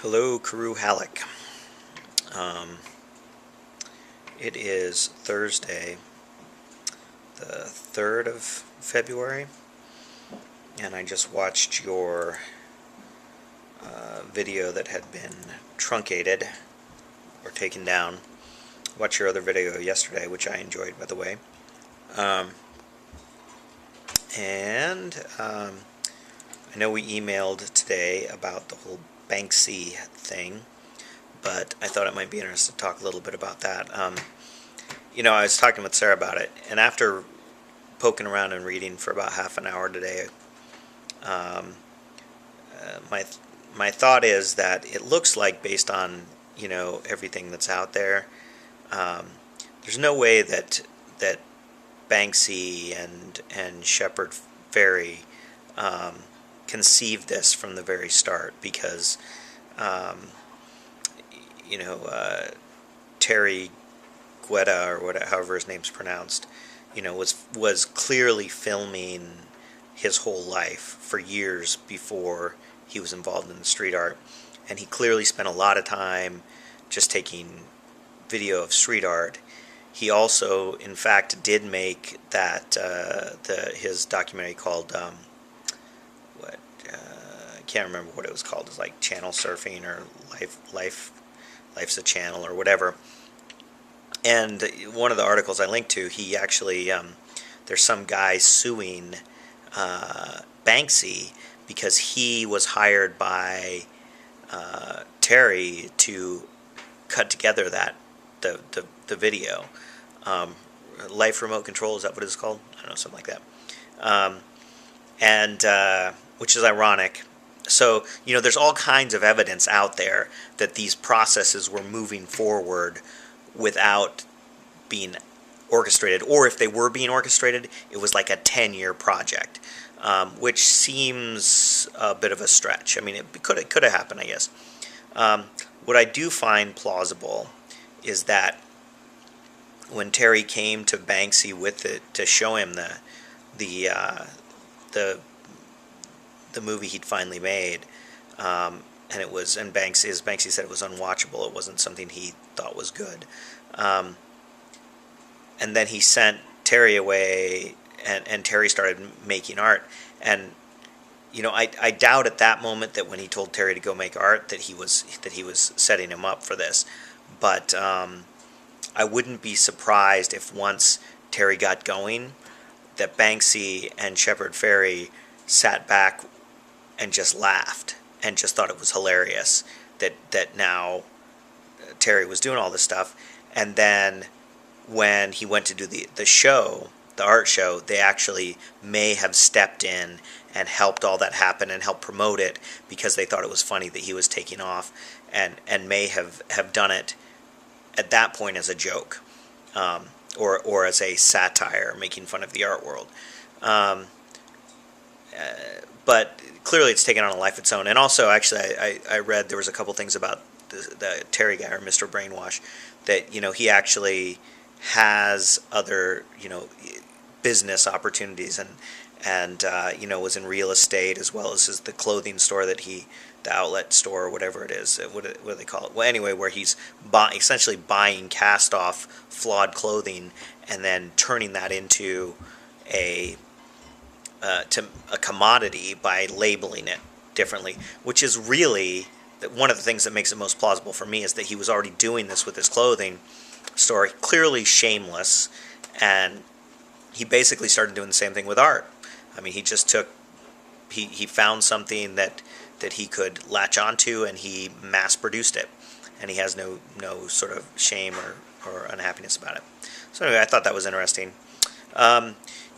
Hello, Karu Halleck. Um, it is Thursday, the 3rd of February, and I just watched your video that had been truncated or taken down. Watched your other video yesterday, which I enjoyed, by the way. Um, and I know we emailed today about the whole Banksy thing, but I thought it might be interesting to talk a little bit about that. I was talking with Sarah about it, and after poking around and reading for about half an hour today, um, my thought is that it looks like, based on everything that's out there, um, there's no way that Banksy and Shepard Fairey um, conceived this from the very start, because um, Terry Guetta, or whatever, however his name's pronounced, was clearly filming his whole life for years before he was involved in the street art, and he clearly spent a lot of time just taking video of street art. He also, in fact, did make that his documentary called what I can't remember what it was called. It's like Channel Surfing, or Life's a Channel, or whatever. And one of the articles I linked to, he actually there's some guy suing Banksy because he was hired by Terry to cut together the video. Life Remote Control, is that what it's called? I don't know, something like that. And which is ironic. So, there's all kinds of evidence out there that these processes were moving forward without being orchestrated, or if they were being orchestrated, it was like a 10-year project, which seems a bit of a stretch. I mean, it could have happened, I guess. What I do find plausible is that when Terry came to Banksy with it to show him the movie he'd finally made, and Banksy said it was unwatchable. It wasn't something he thought was good. And then he sent Terry away, and Terry started making art. And I doubt at that moment that when he told Terry to go make art that he was setting him up for this. But I wouldn't be surprised if, once Terry got going, that Banksy and Shepard Fairey sat back and just laughed and just thought it was hilarious that now Terry was doing all this stuff. And then when he went to do the show, the art show, they actually may have stepped in and helped all that happen and helped promote it, because they thought it was funny that he was taking off, and may have done it at that point as a joke, or as a satire, making fun of the art world. But clearly it's taken on a life of its own. And also, actually, I read there was a couple things about the Terry guy, or Mr. Brainwash, that he actually has other business opportunities, and was in real estate, as well as the clothing store the outlet store, or whatever it is. What do they call it? Well, anyway, where he's essentially buying cast off flawed clothing and then turning that into a commodity by labeling it differently, which is really one of the things that makes it most plausible for me, is that he was already doing this with his clothing store, clearly shameless, and he basically started doing the same thing with art. I mean, he just he found something that he could latch onto, and he mass produced it, and he has no sort of shame or unhappiness about it. So anyway, I thought that was interesting.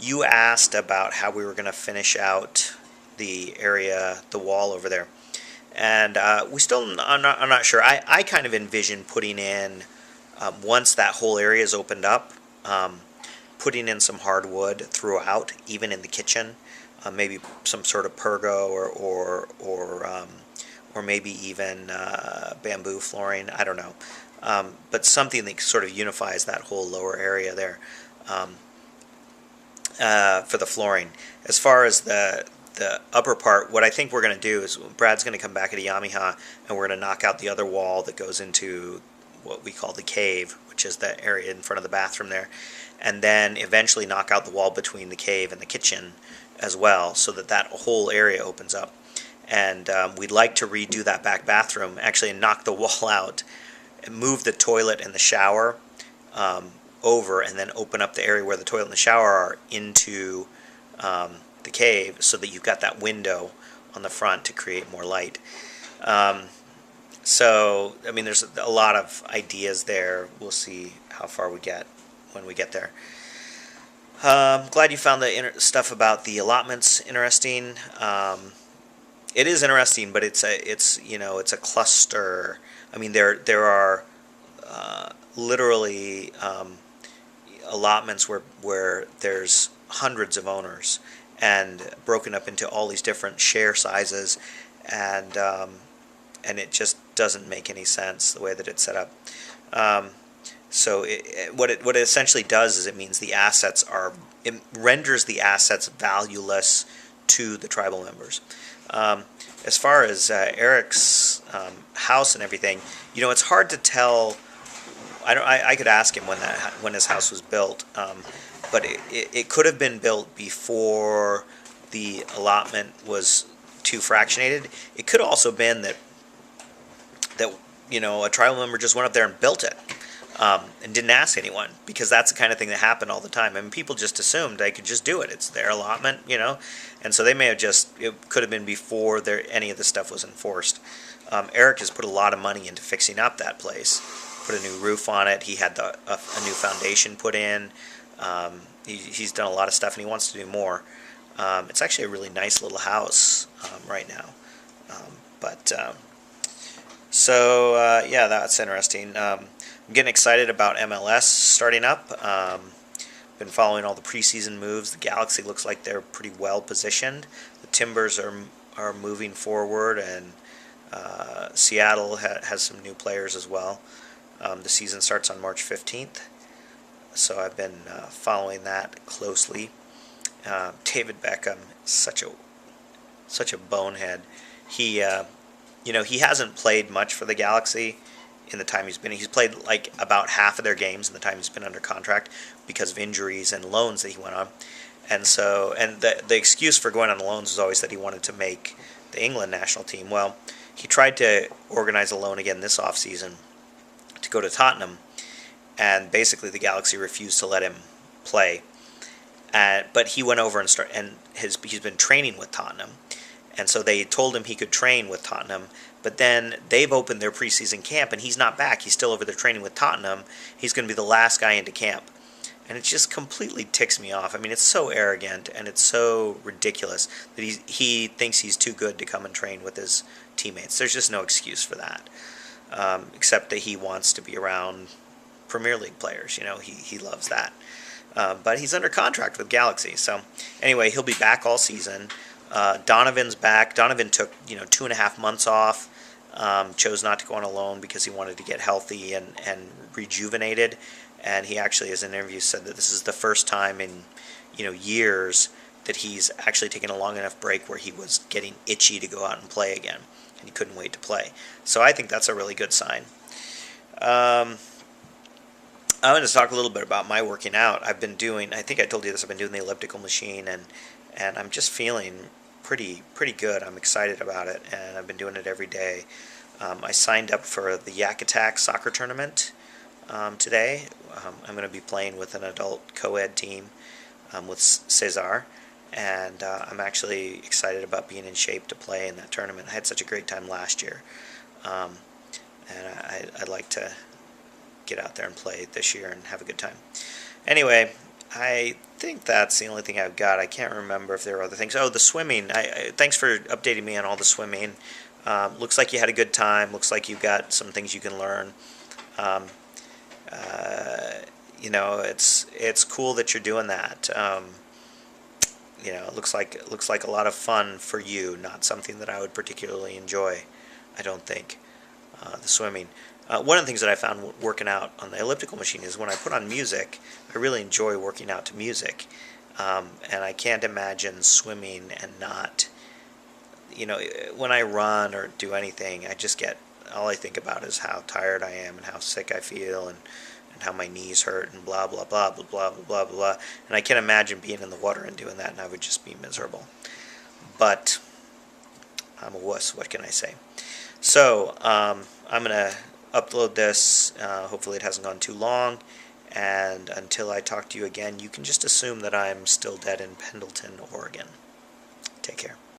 You asked about how we were going to finish out the area, the wall over there, and I'm not sure. I kind of envision putting in, once that whole area is opened up, putting in some hardwood throughout, even in the kitchen, maybe some sort of pergo, or maybe even bamboo flooring. I don't know, but something that sort of unifies that whole lower area there, for the flooring. As far as the the upper part, what I think we're going to do is Brad's going to come back at Yamiha, and we're going to knock out the other wall that goes into what we call the cave, which is the area in front of the bathroom there, and then eventually knock out the wall between the cave and the kitchen as well, so that that whole area opens up. And we'd like to redo that back bathroom, actually knock the wall out, and move the toilet and the shower over, and then open up the area where the toilet and the shower are into the cave, so that you've got that window on the front to create more light. So, I mean, there's a lot of ideas there. We'll see how far we get when we get there. Glad you found the stuff about the allotments interesting. It is interesting, but it's a cluster. I mean, there are literally allotments where there's hundreds of owners, and broken up into all these different share sizes, and it just doesn't make any sense the way that it's set up. So what it essentially does is it means it renders the assets valueless to the tribal members. As far as Eric's house and everything, it's hard to tell. I could ask him when his house was built, but it could have been built before the allotment was too fractionated. It could also have been that a tribal member just went up there and built it. And didn't ask anyone, because that's the kind of thing that happened all the time. I mean, people just assumed they could just do it. It's their allotment, and so they may have it could have been before any of this stuff was enforced. Eric has put a lot of money into fixing up that place, put a new roof on it. He had a new foundation put in. He's done a lot of stuff, and he wants to do more. It's actually a really nice little house right now. Yeah, that's interesting. I'm getting excited about MLS starting up. Been following all the preseason moves. The Galaxy looks like they're pretty well positioned. The Timbers are moving forward, and Seattle has some new players as well. The season starts on March 15th, so I've been following that closely. David Beckham, such a bonehead. He hasn't played much for the Galaxy in the time he's played like about half of their games in the time he's been under contract because of injuries and loans that he went on. And the excuse for going on the loans was always that he wanted to make the England national team. Well, he tried to organize a loan again this offseason to go to Tottenham, and basically the Galaxy refused to let him play. But he went over and he's been training with Tottenham. And so they told him he could train with Tottenham, but then they've opened their preseason camp, and he's not back. He's still over there training with Tottenham. He's going to be the last guy into camp. And it just completely ticks me off. I mean, it's so arrogant, and it's so ridiculous that he thinks he's too good to come and train with his teammates. There's just no excuse for that, except that he wants to be around Premier League players. He loves that. But he's under contract with Galaxy. So anyway, he'll be back all season. Donovan's back. Donovan took 2.5 months off, chose not to go on a loan because he wanted to get healthy and rejuvenated, and he actually, as an interview, said that this is the first time in years that he's actually taken a long enough break where he was getting itchy to go out and play again, and he couldn't wait to play. So I think that's a really good sign. I'm going to talk a little bit about my working out. I think I told you this, I've been doing the elliptical machine, and I'm just feeling pretty good. I'm excited about it, and I've been doing it every day. I signed up for the Yak Attack soccer tournament today. I'm going to be playing with an adult co-ed team with Cesar, and I'm actually excited about being in shape to play in that tournament. I had such a great time last year, and I'd like to get out there and play this year and have a good time. Anyway, I think that's the only thing I've got. I can't remember if there are other things. Oh, the swimming. Thanks for updating me on all the swimming. Looks like you had a good time. Looks like you've got some things you can learn. It's cool that you're doing that. It looks like a lot of fun for you. Not something that I would particularly enjoy, I don't think. The swimming. One of the things that I found working out on the elliptical machine is when I put on music, I really enjoy working out to music. And I can't imagine swimming and not, when I run or do anything, all I think about is how tired I am and how sick I feel and how my knees hurt and blah, blah, blah, blah, blah, blah, blah, blah. And I can't imagine being in the water and doing that, and I would just be miserable. But I'm a wuss, what can I say? So, I'm going to upload this. Hopefully it hasn't gone too long. And until I talk to you again, you can just assume that I'm still dead in Pendleton, Oregon. Take care.